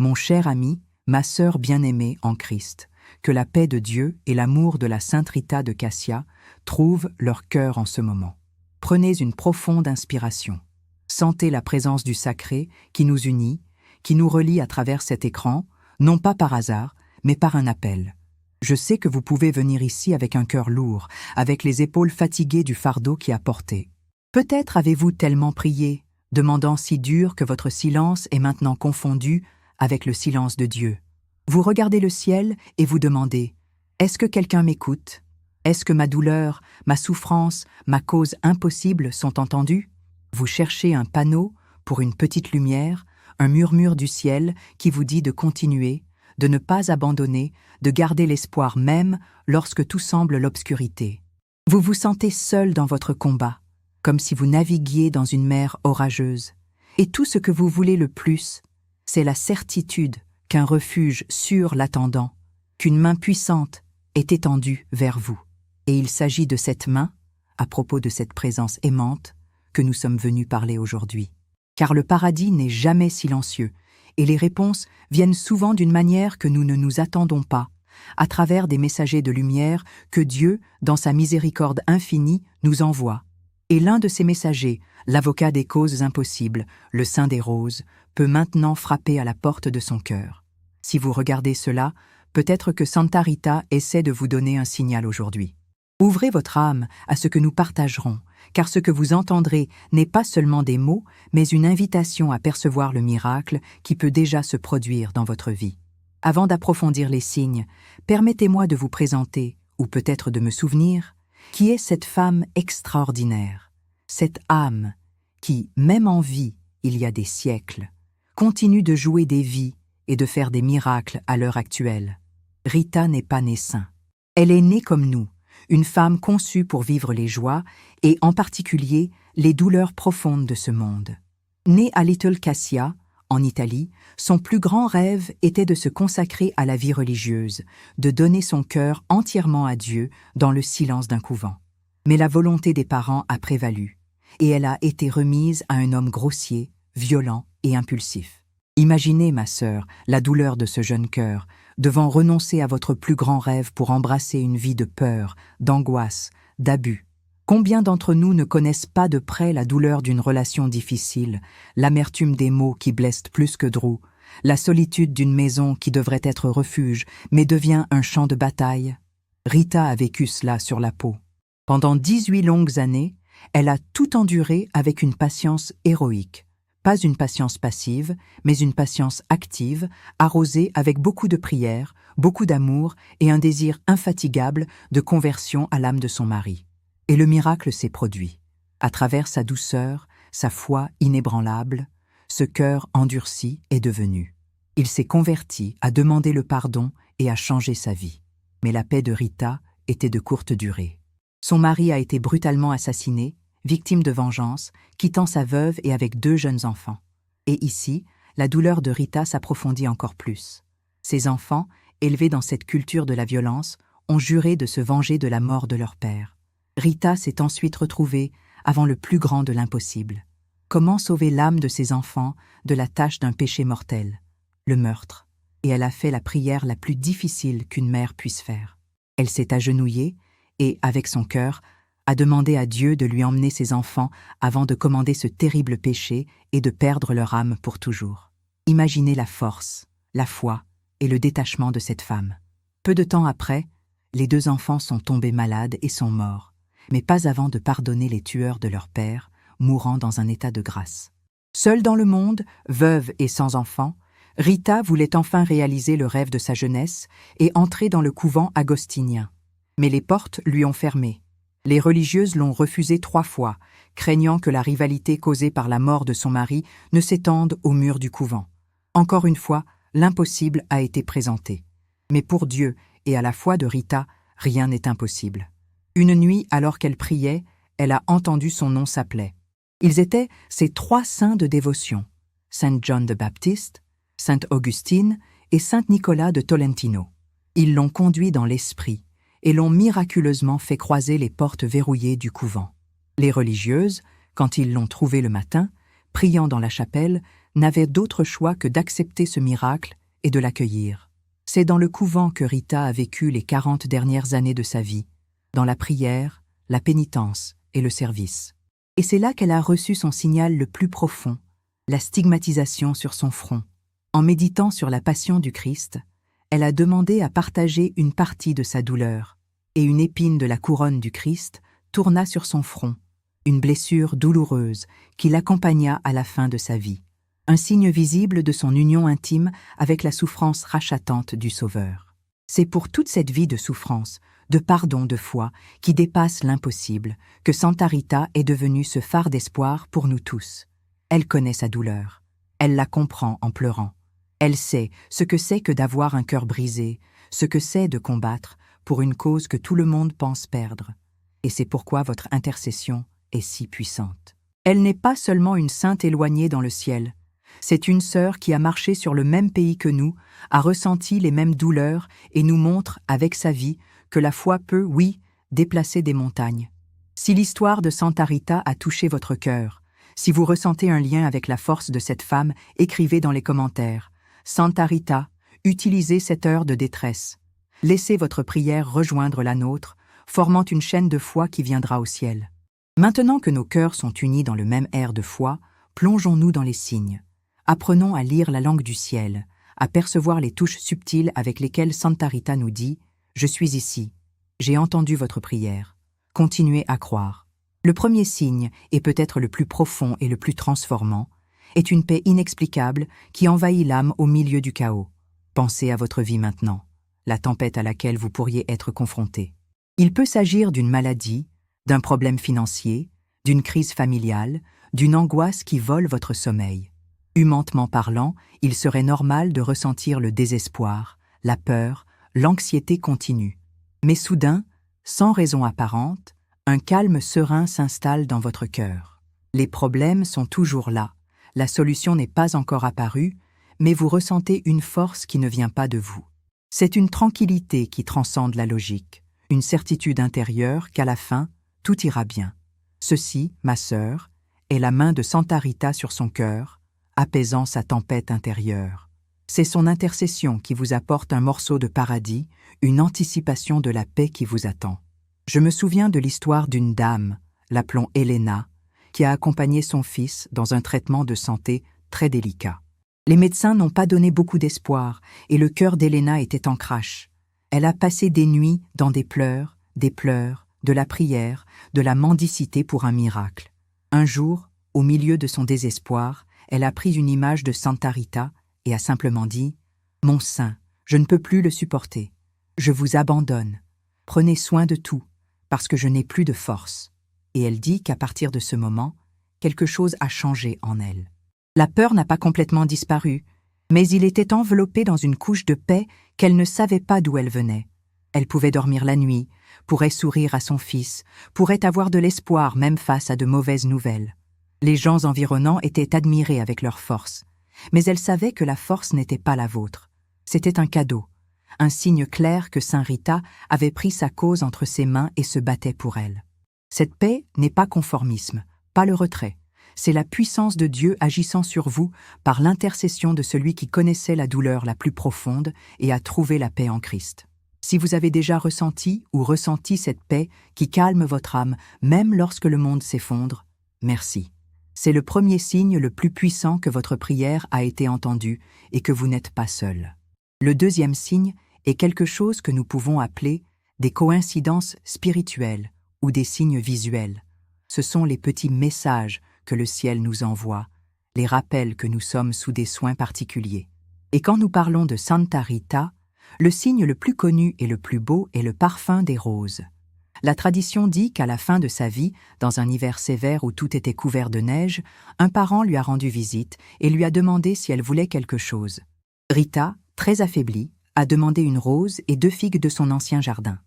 Mon cher ami, ma sœur bien-aimée en Christ, que la paix de Dieu et l'amour de la Sainte Rita de Cassia trouvent leur cœur en ce moment. Prenez une profonde inspiration. Sentez la présence du sacré qui nous unit, qui nous relie à travers cet écran, non pas par hasard, mais par un appel. Je sais que vous pouvez venir ici avec un cœur lourd, avec les épaules fatiguées du fardeau qui a porté. Peut-être avez-vous tellement prié, demandant si dur que votre silence est maintenant confondu avec le silence de Dieu. Vous regardez le ciel et vous demandez « Est-ce que quelqu'un m'écoute? Est-ce que ma douleur, ma souffrance, ma cause impossible sont entendues ?» Vous cherchez un panneau pour une petite lumière, un murmure du ciel qui vous dit de continuer, de ne pas abandonner, de garder l'espoir même lorsque tout semble l'obscurité. Vous vous sentez seul dans votre combat, comme si vous naviguiez dans une mer orageuse. Et tout ce que vous voulez le plus, c'est la certitude qu'un refuge sûr l'attendant, qu'une main puissante est étendue vers vous. Et il s'agit de cette main, à propos de cette présence aimante, que nous sommes venus parler aujourd'hui. Car le paradis n'est jamais silencieux, et les réponses viennent souvent d'une manière que nous ne nous attendons pas, à travers des messagers de lumière que Dieu, dans sa miséricorde infinie, nous envoie. Et l'un de ces messagers, l'avocat des causes impossibles, le Saint des Roses, peut maintenant frapper à la porte de son cœur. Si vous regardez cela, peut-être que Santa Rita essaie de vous donner un signal aujourd'hui. Ouvrez votre âme à ce que nous partagerons, car ce que vous entendrez n'est pas seulement des mots, mais une invitation à percevoir le miracle qui peut déjà se produire dans votre vie. Avant d'approfondir les signes, permettez-moi de vous présenter, ou peut-être de me souvenir, qui est cette femme extraordinaire, cette âme qui, même en vie, il y a des siècles, continue de jouer des vies et de faire des miracles à l'heure actuelle. Rita n'est pas née saint. Elle est née comme nous, une femme conçue pour vivre les joies et en particulier les douleurs profondes de ce monde. Née à Little Cassia, en Italie, son plus grand rêve était de se consacrer à la vie religieuse, de donner son cœur entièrement à Dieu dans le silence d'un couvent. Mais la volonté des parents a prévalu, et elle a été remise à un homme grossier, violent et impulsif. Imaginez, ma sœur, la douleur de ce jeune cœur, devant renoncer à votre plus grand rêve pour embrasser une vie de peur, d'angoisse, d'abus. Combien d'entre nous ne connaissent pas de près la douleur d'une relation difficile, l'amertume des mots qui blessent plus que Drew, la solitude d'une maison qui devrait être refuge, mais devient un champ de bataille? Rita a vécu cela sur la peau. Pendant 18 longues années, elle a tout enduré avec une patience héroïque. Pas une patience passive, mais une patience active, arrosée avec beaucoup de prières, beaucoup d'amour et un désir infatigable de conversion à l'âme de son mari. Et le miracle s'est produit. À travers sa douceur, sa foi inébranlable, ce cœur endurci est devenu. Il s'est converti, a demandé le pardon et a changé sa vie. Mais la paix de Rita était de courte durée. Son mari a été brutalement assassiné, victime de vengeance, quittant sa veuve et avec 2 jeunes enfants. Et ici, la douleur de Rita s'approfondit encore plus. Ses enfants, élevés dans cette culture de la violence, ont juré de se venger de la mort de leur père. Rita s'est ensuite retrouvée avant le plus grand de l'impossible. Comment sauver l'âme de ses enfants de la tâche d'un péché mortel, le meurtre? Et elle a fait la prière la plus difficile qu'une mère puisse faire. Elle s'est agenouillée et, avec son cœur, a demandé à Dieu de lui emmener ses enfants avant de commander ce terrible péché et de perdre leur âme pour toujours. Imaginez la force, la foi et le détachement de cette femme. Peu de temps après, les 2 enfants sont tombés malades et sont morts, mais pas avant de pardonner les tueurs de leur père, mourant dans un état de grâce. Seule dans le monde, veuve et sans enfant, Rita voulait enfin réaliser le rêve de sa jeunesse et entrer dans le couvent agostinien. Mais les portes lui ont fermé. Les religieuses l'ont refusé 3 fois, craignant que la rivalité causée par la mort de son mari ne s'étende aux murs du couvent. Encore une fois, l'impossible a été présenté. Mais pour Dieu et à la foi de Rita, rien n'est impossible. Une nuit, alors qu'elle priait, elle a entendu son nom s'appelait. Ils étaient ces 3 saints de dévotion, Saint John de Baptiste, Sainte Augustine et Saint Nicolas de Tolentino. Ils l'ont conduit dans l'esprit et l'ont miraculeusement fait croiser les portes verrouillées du couvent. Les religieuses, quand ils l'ont trouvé le matin, priant dans la chapelle, n'avait d'autre choix que d'accepter ce miracle et de l'accueillir. C'est dans le couvent que Rita a vécu les 40 dernières années de sa vie, dans la prière, la pénitence et le service. Et c'est là qu'elle a reçu son signal le plus profond, la stigmatisation sur son front. En méditant sur la passion du Christ, elle a demandé à partager une partie de sa douleur, et une épine de la couronne du Christ tourna sur son front, une blessure douloureuse qui l'accompagna à la fin de sa vie, un signe visible de son union intime avec la souffrance rachatante du Sauveur. C'est pour toute cette vie de souffrance, de pardon, de foi, qui dépasse l'impossible, que Santa Rita est devenue ce phare d'espoir pour nous tous. Elle connaît sa douleur, elle la comprend en pleurant. Elle sait ce que c'est que d'avoir un cœur brisé, ce que c'est de combattre pour une cause que tout le monde pense perdre. Et c'est pourquoi votre intercession est si puissante. Elle n'est pas seulement une sainte éloignée dans le ciel, c'est une sœur qui a marché sur le même pays que nous, a ressenti les mêmes douleurs et nous montre, avec sa vie, que la foi peut, oui, déplacer des montagnes. Si l'histoire de Santa Rita a touché votre cœur, si vous ressentez un lien avec la force de cette femme, écrivez dans les commentaires. Santa Rita, utilisez cette heure de détresse. Laissez votre prière rejoindre la nôtre, formant une chaîne de foi qui viendra au ciel. Maintenant que nos cœurs sont unis dans le même air de foi, plongeons-nous dans les signes. Apprenons à lire la langue du ciel, à percevoir les touches subtiles avec lesquelles Santa Rita nous dit « Je suis ici, j'ai entendu votre prière. Continuez à croire ». Le premier signe, et peut-être le plus profond et le plus transformant, est une paix inexplicable qui envahit l'âme au milieu du chaos. Pensez à votre vie maintenant, la tempête à laquelle vous pourriez être confronté. Il peut s'agir d'une maladie, d'un problème financier, d'une crise familiale, d'une angoisse qui vole votre sommeil. Humainement parlant, il serait normal de ressentir le désespoir, la peur, l'anxiété continue. Mais soudain, sans raison apparente, un calme serein s'installe dans votre cœur. Les problèmes sont toujours là, la solution n'est pas encore apparue, mais vous ressentez une force qui ne vient pas de vous. C'est une tranquillité qui transcende la logique, une certitude intérieure qu'à la fin, tout ira bien. Ceci, ma sœur, est la main de Santa Rita sur son cœur, apaisant sa tempête intérieure. C'est son intercession qui vous apporte un morceau de paradis, une anticipation de la paix qui vous attend. Je me souviens de l'histoire d'une dame, l'appelons Elena, qui a accompagné son fils dans un traitement de santé très délicat. Les médecins n'ont pas donné beaucoup d'espoir et le cœur d'Elena était en crash. Elle a passé des nuits dans des pleurs, de la prière, de la mendicité pour un miracle. Un jour, au milieu de son désespoir, elle a pris une image de Santa Rita et a simplement dit « Mon sein, je ne peux plus le supporter. Je vous abandonne. Prenez soin de tout, parce que je n'ai plus de force. » Et elle dit qu'à partir de ce moment, quelque chose a changé en elle. La peur n'a pas complètement disparu, mais il était enveloppé dans une couche de paix qu'elle ne savait pas d'où elle venait. Elle pouvait dormir la nuit, pourrait sourire à son fils, pourrait avoir de l'espoir même face à de mauvaises nouvelles. Les gens environnants étaient admirés avec leur force, mais elle savait que la force n'était pas la vôtre. C'était un cadeau, un signe clair que Saint Rita avait pris sa cause entre ses mains et se battait pour elle. Cette paix n'est pas conformisme, pas le retrait. C'est la puissance de Dieu agissant sur vous par l'intercession de celui qui connaissait la douleur la plus profonde et a trouvé la paix en Christ. Si vous avez déjà ressenti ou ressenti cette paix qui calme votre âme, même lorsque le monde s'effondre, merci. C'est le premier signe le plus puissant que votre prière a été entendue et que vous n'êtes pas seul. Le deuxième signe est quelque chose que nous pouvons appeler des coïncidences spirituelles ou des signes visuels. Ce sont les petits messages que le ciel nous envoie, les rappels que nous sommes sous des soins particuliers. Et quand nous parlons de Santa Rita, le signe le plus connu et le plus beau est le parfum des roses. La tradition dit qu'à la fin de sa vie, dans un hiver sévère où tout était couvert de neige, un parent lui a rendu visite et lui a demandé si elle voulait quelque chose. Rita, très affaiblie, a demandé une rose et 2 figues de son ancien jardin.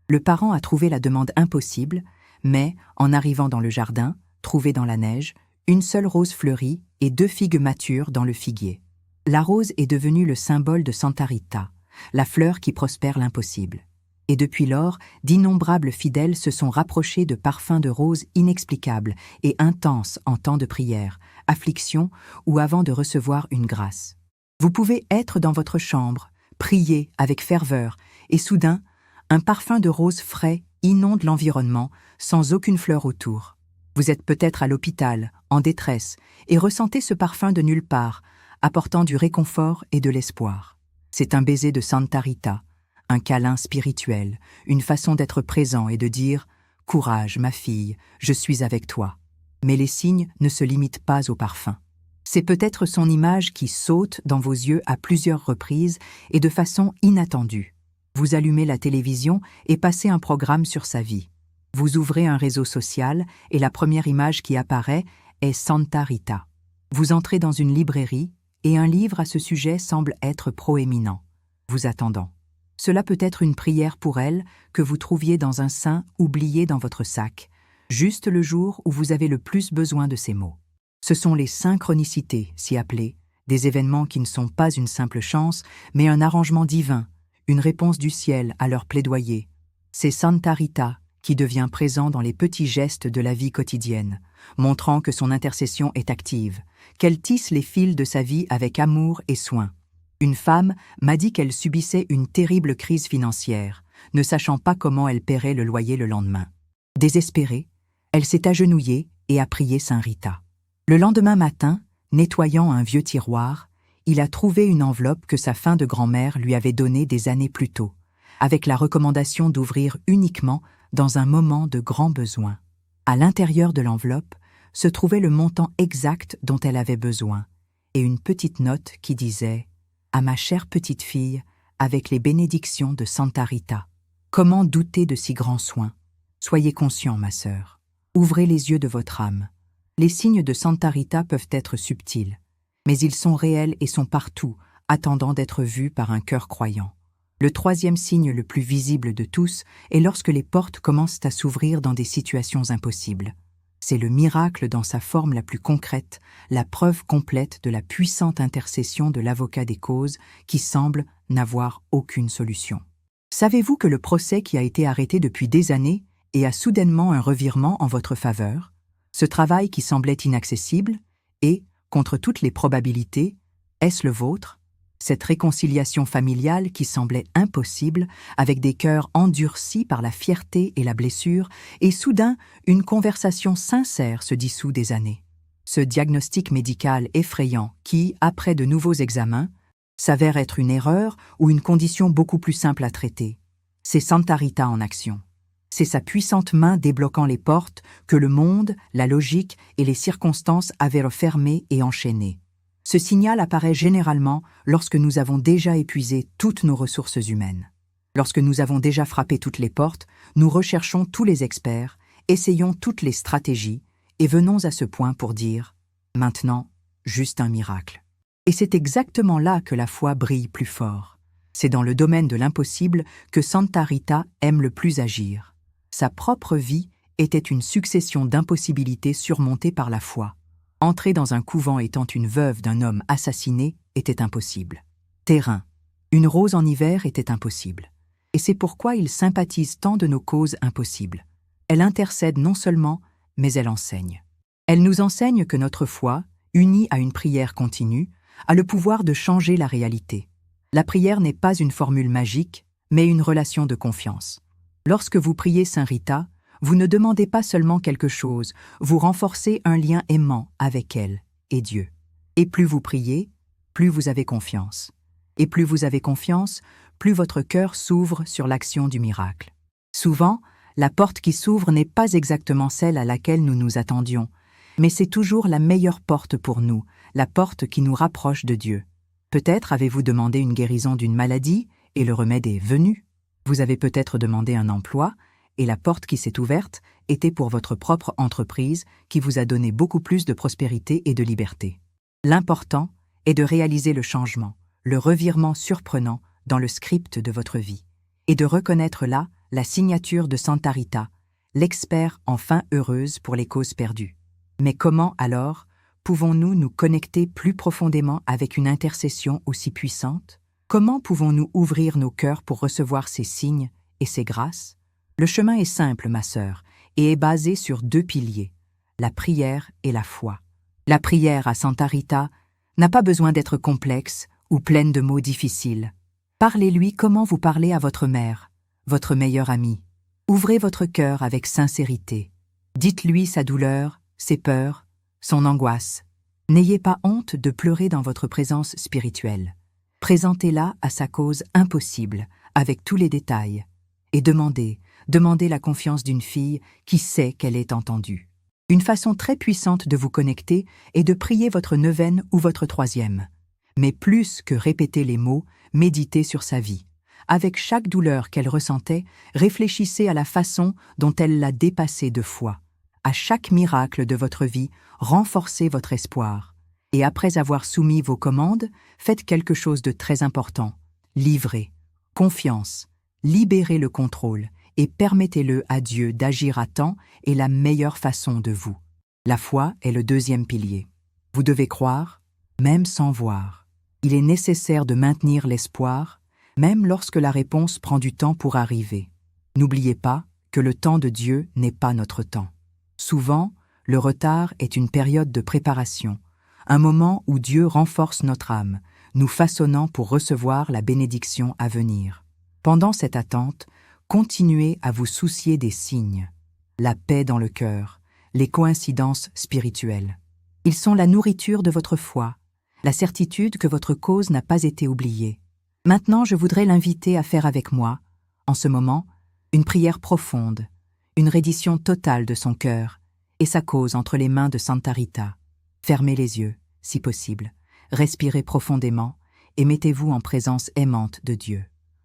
Le parent a trouvé la demande impossible, mais, en arrivant dans le jardin, trouvé dans la neige, une seule rose fleurie et 2 figues matures dans le figuier. La rose est devenue le symbole de Santa Rita, la fleur qui prospère l'impossible. Et depuis lors, d'innombrables fidèles se sont rapprochés de parfums de rose inexplicables et intenses en temps de prière, affliction ou avant de recevoir une grâce. Vous pouvez être dans votre chambre, prier avec ferveur, et soudain, un parfum de rose frais inonde l'environnement sans aucune fleur autour. Vous êtes peut-être à l'hôpital, en détresse, et ressentez ce parfum de nulle part, apportant du réconfort et de l'espoir. C'est un baiser de Santa Rita, un câlin spirituel, une façon d'être présent et de dire « Courage, ma fille, je suis avec toi ». Mais les signes ne se limitent pas au parfum. C'est peut-être son image qui saute dans vos yeux à plusieurs reprises et de façon inattendue. Vous allumez la télévision et passez un programme sur sa vie. Vous ouvrez un réseau social et la première image qui apparaît est Santa Rita. Vous entrez dans une librairie et un livre à ce sujet semble être proéminent. Vous attendant. Cela peut être une prière pour elle que vous trouviez dans un sein oublié dans votre sac, juste le jour où vous avez le plus besoin de ces mots. Ce sont les synchronicités, si appelées, des événements qui ne sont pas une simple chance, mais un arrangement divin, une réponse du ciel à leur plaidoyer. C'est Santa Rita qui devient présent dans les petits gestes de la vie quotidienne, montrant que son intercession est active, qu'elle tisse les fils de sa vie avec amour et soin. Une femme m'a dit qu'elle subissait une terrible crise financière, ne sachant pas comment elle paierait le loyer le lendemain. Désespérée, elle s'est agenouillée et a prié Saint Rita. Le lendemain matin, nettoyant un vieux tiroir, il a trouvé une enveloppe que sa fin de grand-mère lui avait donnée des années plus tôt, avec la recommandation d'ouvrir uniquement dans un moment de grand besoin. À l'intérieur de l'enveloppe se trouvait le montant exact dont elle avait besoin, et une petite note qui disait « À ma chère petite fille, avec les bénédictions de Santa Rita. Comment douter de si grands soins? Soyez conscient, ma sœur. Ouvrez les yeux de votre âme. Les signes de Santa Rita peuvent être subtils, mais ils sont réels et sont partout, attendant d'être vus par un cœur croyant. Le troisième signe le plus visible de tous est lorsque les portes commencent à s'ouvrir dans des situations impossibles. C'est le miracle dans sa forme la plus concrète, la preuve complète de la puissante intercession de l'avocat des causes qui semble n'avoir aucune solution. Savez-vous que le procès qui a été arrêté depuis des années et a soudainement un revirement en votre faveur? Ce travail qui semblait inaccessible et, contre toutes les probabilités, est-ce le vôtre? Cette réconciliation familiale qui semblait impossible, avec des cœurs endurcis par la fierté et la blessure, et soudain, une conversation sincère se dissout des années. Ce diagnostic médical effrayant qui, après de nouveaux examens, s'avère être une erreur ou une condition beaucoup plus simple à traiter. C'est Santa Rita en action. C'est sa puissante main débloquant les portes que le monde, la logique et les circonstances avaient refermées et enchaînées. Ce signal apparaît généralement lorsque nous avons déjà épuisé toutes nos ressources humaines. Lorsque nous avons déjà frappé toutes les portes, nous recherchons tous les experts, essayons toutes les stratégies et venons à ce point pour dire « Maintenant, juste un miracle ». Et c'est exactement là que la foi brille plus fort. C'est dans le domaine de l'impossible que Santa Rita aime le plus agir. Sa propre vie était une succession d'impossibilités surmontées par la foi. Entrer dans un couvent étant une veuve d'un homme assassiné était impossible. Terrain, une rose en hiver était impossible. Et c'est pourquoi il sympathise tant de nos causes impossibles. Elle intercède non seulement, mais elle enseigne. Elle nous enseigne que notre foi, unie à une prière continue, a le pouvoir de changer la réalité. La prière n'est pas une formule magique, mais une relation de confiance. Lorsque vous priez Saint Rita, vous ne demandez pas seulement quelque chose, vous renforcez un lien aimant avec elle et Dieu. Et plus vous priez, plus vous avez confiance. Et plus vous avez confiance, plus votre cœur s'ouvre sur l'action du miracle. Souvent, la porte qui s'ouvre n'est pas exactement celle à laquelle nous nous attendions, mais c'est toujours la meilleure porte pour nous, la porte qui nous rapproche de Dieu. Peut-être avez-vous demandé une guérison d'une maladie et le remède est venu. Vous avez peut-être demandé un emploi et la porte qui s'est ouverte était pour votre propre entreprise qui vous a donné beaucoup plus de prospérité et de liberté. L'important est de réaliser le changement, le revirement surprenant dans le script de votre vie, et de reconnaître là la signature de Santa Rita, l'expert en fin heureuse pour les causes perdues. Mais comment alors pouvons-nous nous connecter plus profondément avec une intercession aussi puissante? Comment pouvons-nous ouvrir nos cœurs pour recevoir ces signes et ces grâces? Le chemin est simple, ma sœur, et est basé sur deux piliers, la prière et la foi. La prière à Santa Rita n'a pas besoin d'être complexe ou pleine de mots difficiles. Parlez-lui comment vous parlez à votre mère, votre meilleure amie. Ouvrez votre cœur avec sincérité. Dites-lui sa douleur, ses peurs, son angoisse. N'ayez pas honte de pleurer dans votre présence spirituelle. Présentez-la à sa cause impossible, avec tous les détails. Et demandez la confiance d'une fille qui sait qu'elle est entendue. Une façon très puissante de vous connecter est de prier votre neuvaine ou votre troisième. Mais plus que répéter les mots, méditez sur sa vie. Avec chaque douleur qu'elle ressentait, réfléchissez à la façon dont elle l'a dépassée de foi. À chaque miracle de votre vie, renforcez votre espoir. Et après avoir soumis vos commandes, faites quelque chose de très important. Livrez, confiance, libérez le contrôle et permettez-le à Dieu d'agir à temps et la meilleure façon de vous. La foi est le deuxième pilier. Vous devez croire, même sans voir. Il est nécessaire de maintenir l'espoir, même lorsque la réponse prend du temps pour arriver. N'oubliez pas que le temps de Dieu n'est pas notre temps. Souvent, le retard est une période de préparation, un moment où Dieu renforce notre âme, nous façonnant pour recevoir la bénédiction à venir. Pendant cette attente, continuez à vous soucier des signes, la paix dans le cœur, les coïncidences spirituelles. Ils sont la nourriture de votre foi, la certitude que votre cause n'a pas été oubliée. Maintenant, je voudrais l'inviter à faire avec moi, en ce moment, une prière profonde, une reddition totale de son cœur et sa cause entre les mains de Santa Rita. Fermez les yeux, si possible, respirez profondément et mettez-vous en présence aimante de Dieu.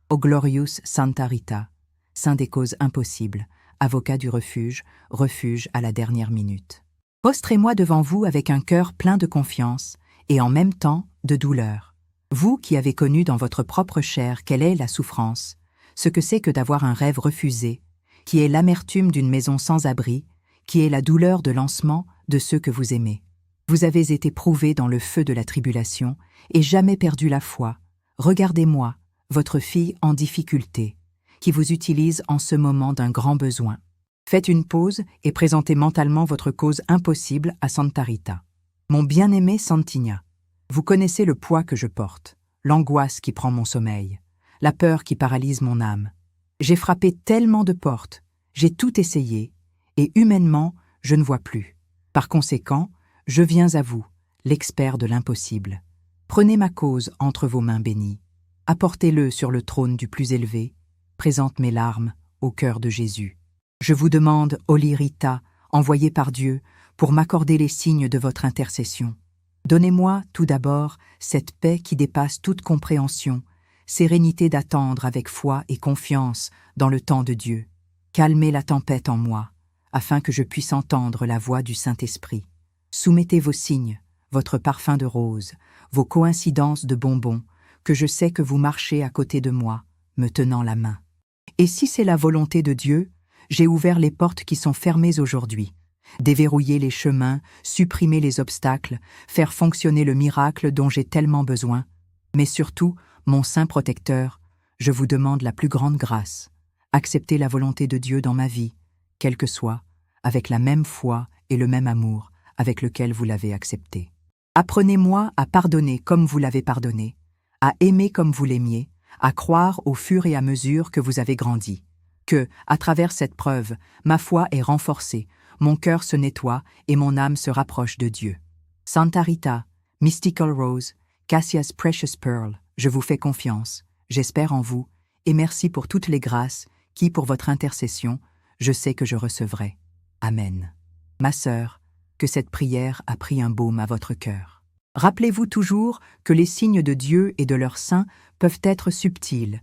Ô glorious Santa Rita, saint des causes impossibles, avocat du refuge, refuge à la dernière minute. Postrez-moi devant vous avec un cœur plein de confiance et en même temps de douleur. Vous qui avez connu dans votre propre chair quelle est la souffrance, ce que c'est que d'avoir un rêve refusé, qui est l'amertume d'une maison sans abri, qui est la douleur de lancement de ceux que vous aimez. Vous avez été prouvé dans le feu de la tribulation et jamais perdu la foi. Regardez-moi, votre fille en difficulté, qui vous utilise en ce moment d'un grand besoin. Faites une pause et présentez mentalement votre cause impossible à Santa Rita. Mon bien-aimé Santigna, vous connaissez le poids que je porte, l'angoisse qui prend mon sommeil, la peur qui paralyse mon âme. J'ai frappé tellement de portes, j'ai tout essayé, et humainement, je ne vois plus. Par conséquent, je viens à vous, l'expert de l'impossible. Prenez ma cause entre vos mains bénies. Apportez-le sur le trône du plus élevé. Présente mes larmes au cœur de Jésus. Je vous demande, Holy Rita, envoyée par Dieu, pour m'accorder les signes de votre intercession. Donnez-moi, tout d'abord, cette paix qui dépasse toute compréhension, sérénité d'attendre avec foi et confiance dans le temps de Dieu. Calmez la tempête en moi, afin que je puisse entendre la voix du Saint-Esprit. Soumettez vos signes, votre parfum de rose, vos coïncidences de bonbons, que je sais que vous marchez à côté de moi, me tenant la main. Et si c'est la volonté de Dieu, j'ai ouvert les portes qui sont fermées aujourd'hui. Déverrouiller les chemins, supprimer les obstacles, faire fonctionner le miracle dont j'ai tellement besoin. Mais surtout, mon saint protecteur, je vous demande la plus grande grâce. Acceptez la volonté de Dieu dans ma vie, quelle que soit, avec la même foi et le même amour avec lequel vous l'avez accepté. Apprenez-moi à pardonner comme vous l'avez pardonné, à aimer comme vous l'aimiez, à croire au fur et à mesure que vous avez grandi. Que, à travers cette preuve, ma foi est renforcée, mon cœur se nettoie et mon âme se rapproche de Dieu. Santa Rita, Mystical Rose, Cassia's Precious Pearl, je vous fais confiance, j'espère en vous, et merci pour toutes les grâces qui, pour votre intercession, je sais que je recevrai. Amen. Ma sœur, que cette prière a pris un baume à votre cœur. Rappelez-vous toujours que les signes de Dieu et de leurs saints peuvent être subtils,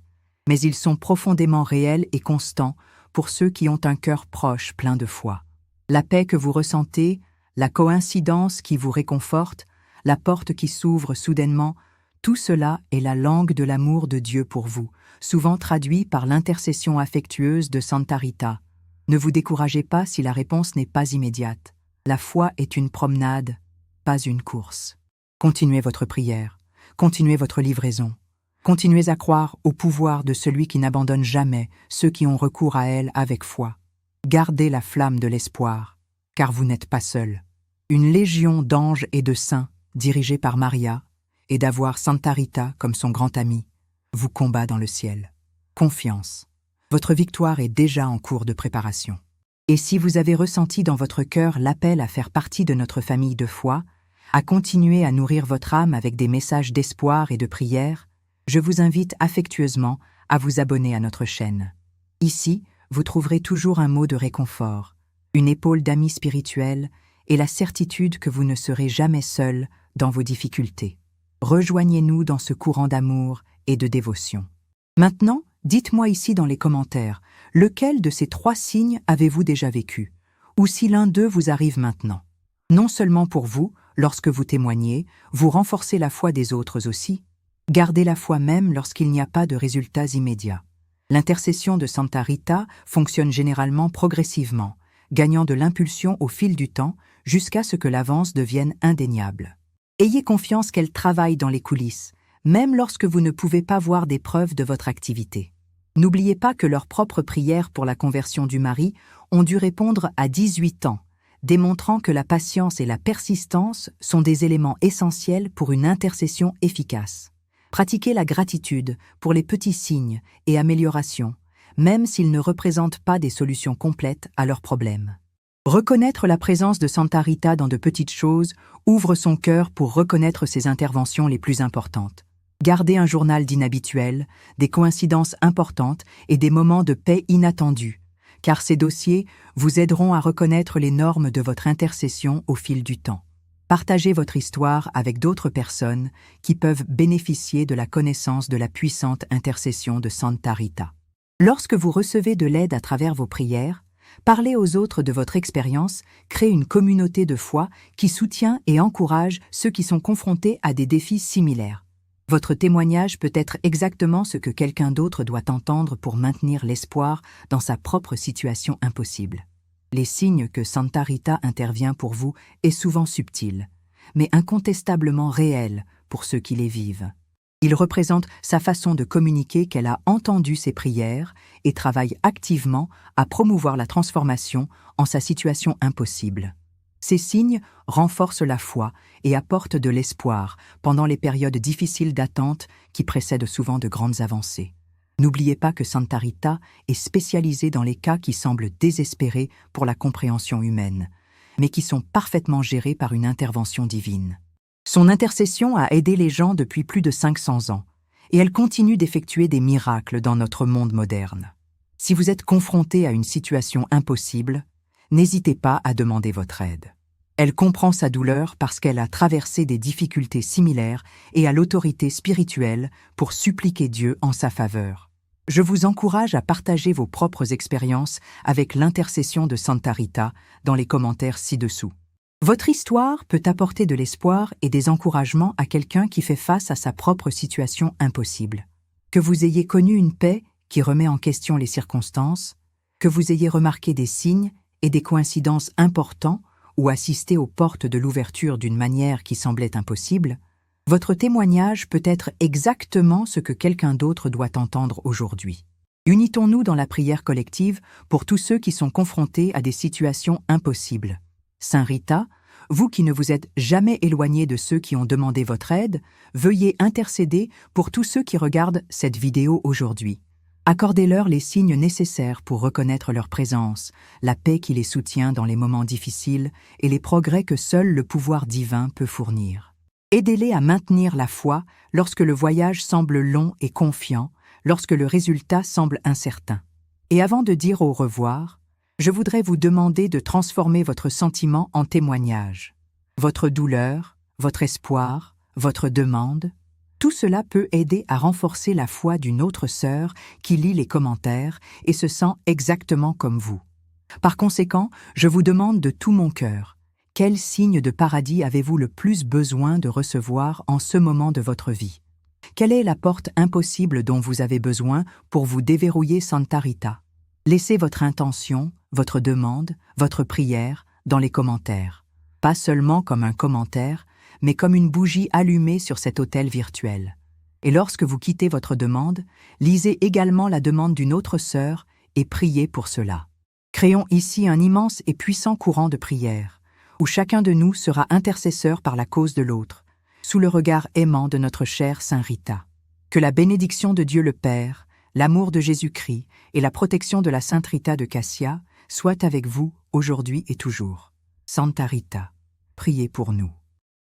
mais ils sont profondément réels et constants pour ceux qui ont un cœur proche plein de foi. La paix que vous ressentez, la coïncidence qui vous réconforte, la porte qui s'ouvre soudainement, tout cela est la langue de l'amour de Dieu pour vous, souvent traduit par l'intercession affectueuse de Santa Rita. Ne vous découragez pas si la réponse n'est pas immédiate. La foi est une promenade, pas une course. Continuez votre prière, continuez votre livraison. Continuez à croire au pouvoir de celui qui n'abandonne jamais ceux qui ont recours à elle avec foi. Gardez la flamme de l'espoir, car vous n'êtes pas seul. une légion d'anges et de saints, dirigés par Maria, et d'avoir Santa Rita comme son grand ami, vous combat dans le ciel. Confiance. Votre victoire est déjà en cours de préparation. Et si vous avez ressenti dans votre cœur l'appel à faire partie de notre famille de foi, à continuer à nourrir votre âme avec des messages d'espoir et de prière, je vous invite affectueusement à vous abonner à notre chaîne. Ici, vous trouverez toujours un mot de réconfort, une épaule d'ami spirituel et la certitude que vous ne serez jamais seul dans vos difficultés. Rejoignez-nous dans ce courant d'amour et de dévotion. Maintenant, dites-moi ici dans les commentaires, lequel de ces 3 signes avez-vous déjà vécu, ou si l'un d'eux vous arrive maintenant. Non seulement pour vous, lorsque vous témoignez, vous renforcez la foi des autres aussi. Gardez la foi même lorsqu'il n'y a pas de résultats immédiats. L'intercession de Santa Rita fonctionne généralement progressivement, gagnant de l'impulsion au fil du temps jusqu'à ce que l'avance devienne indéniable. Ayez confiance qu'elle travaille dans les coulisses, même lorsque vous ne pouvez pas voir des preuves de votre activité. N'oubliez pas que leurs propres prières pour la conversion du mari ont dû répondre à 18 ans, démontrant que la patience et la persistance sont des éléments essentiels pour une intercession efficace. Pratiquez la gratitude pour les petits signes et améliorations, même s'ils ne représentent pas des solutions complètes à leurs problèmes. Reconnaître la présence de Santa Rita dans de petites choses ouvre son cœur pour reconnaître ses interventions les plus importantes. Gardez un journal d'inhabituels, des coïncidences importantes et des moments de paix inattendus, car ces dossiers vous aideront à reconnaître les normes de votre intercession au fil du temps. Partagez votre histoire avec d'autres personnes qui peuvent bénéficier de la connaissance de la puissante intercession de Santa Rita. Lorsque vous recevez de l'aide à travers vos prières, parlez aux autres de votre expérience, créez une communauté de foi qui soutient et encourage ceux qui sont confrontés à des défis similaires. Votre témoignage peut être exactement ce que quelqu'un d'autre doit entendre pour maintenir l'espoir dans sa propre situation impossible. Les signes que Santa Rita intervient pour vous est souvent subtil, mais incontestablement réel pour ceux qui les vivent. Il représente sa façon de communiquer qu'elle a entendu ses prières et travaille activement à promouvoir la transformation en sa situation impossible. Ces signes renforcent la foi et apportent de l'espoir pendant les périodes difficiles d'attente qui précèdent souvent de grandes avancées. N'oubliez pas que Santa Rita est spécialisée dans les cas qui semblent désespérés pour la compréhension humaine, mais qui sont parfaitement gérés par une intervention divine. Son intercession a aidé les gens depuis plus de 500 ans, et elle continue d'effectuer des miracles dans notre monde moderne. Si vous êtes confronté à une situation impossible, n'hésitez pas à demander votre aide. Elle comprend sa douleur parce qu'elle a traversé des difficultés similaires et a l'autorité spirituelle pour suppliquer Dieu en sa faveur. Je vous encourage à partager vos propres expériences avec l'intercession de Santa Rita dans les commentaires ci-dessous. Votre histoire peut apporter de l'espoir et des encouragements à quelqu'un qui fait face à sa propre situation impossible. Que vous ayez connu une paix qui remet en question les circonstances, que vous ayez remarqué des signes et des coïncidences importants ou assisté aux portes de l'ouverture d'une manière qui semblait impossible, votre témoignage peut être exactement ce que quelqu'un d'autre doit entendre aujourd'hui. Unitons-nous dans la prière collective pour tous ceux qui sont confrontés à des situations impossibles. Saint Rita, vous qui ne vous êtes jamais éloigné de ceux qui ont demandé votre aide, veuillez intercéder pour tous ceux qui regardent cette vidéo aujourd'hui. Accordez-leur les signes nécessaires pour reconnaître leur présence, la paix qui les soutient dans les moments difficiles et les progrès que seul le pouvoir divin peut fournir. Aidez-les à maintenir la foi lorsque le voyage semble long et confiant, lorsque le résultat semble incertain. Et avant de dire au revoir, je voudrais vous demander de transformer votre sentiment en témoignage. Votre douleur, votre espoir, votre demande, tout cela peut aider à renforcer la foi d'une autre sœur qui lit les commentaires et se sent exactement comme vous. Par conséquent, je vous demande de tout mon cœur, quel signe de paradis avez-vous le plus besoin de recevoir en ce moment de votre vie? Quelle est la porte impossible dont vous avez besoin pour vous déverrouiller Santa Rita? Laissez votre intention, votre demande, votre prière dans les commentaires. Pas seulement comme un commentaire, mais comme une bougie allumée sur cet autel virtuel. Et lorsque vous quittez votre demande, lisez également la demande d'une autre sœur et priez pour cela. Créons ici un immense et puissant courant de prière, où chacun de nous sera intercesseur par la cause de l'autre, sous le regard aimant de notre cher Saint Rita. Que la bénédiction de Dieu le Père, l'amour de Jésus-Christ et la protection de la Sainte Rita de Cassia soient avec vous aujourd'hui et toujours. Santa Rita, priez pour nous.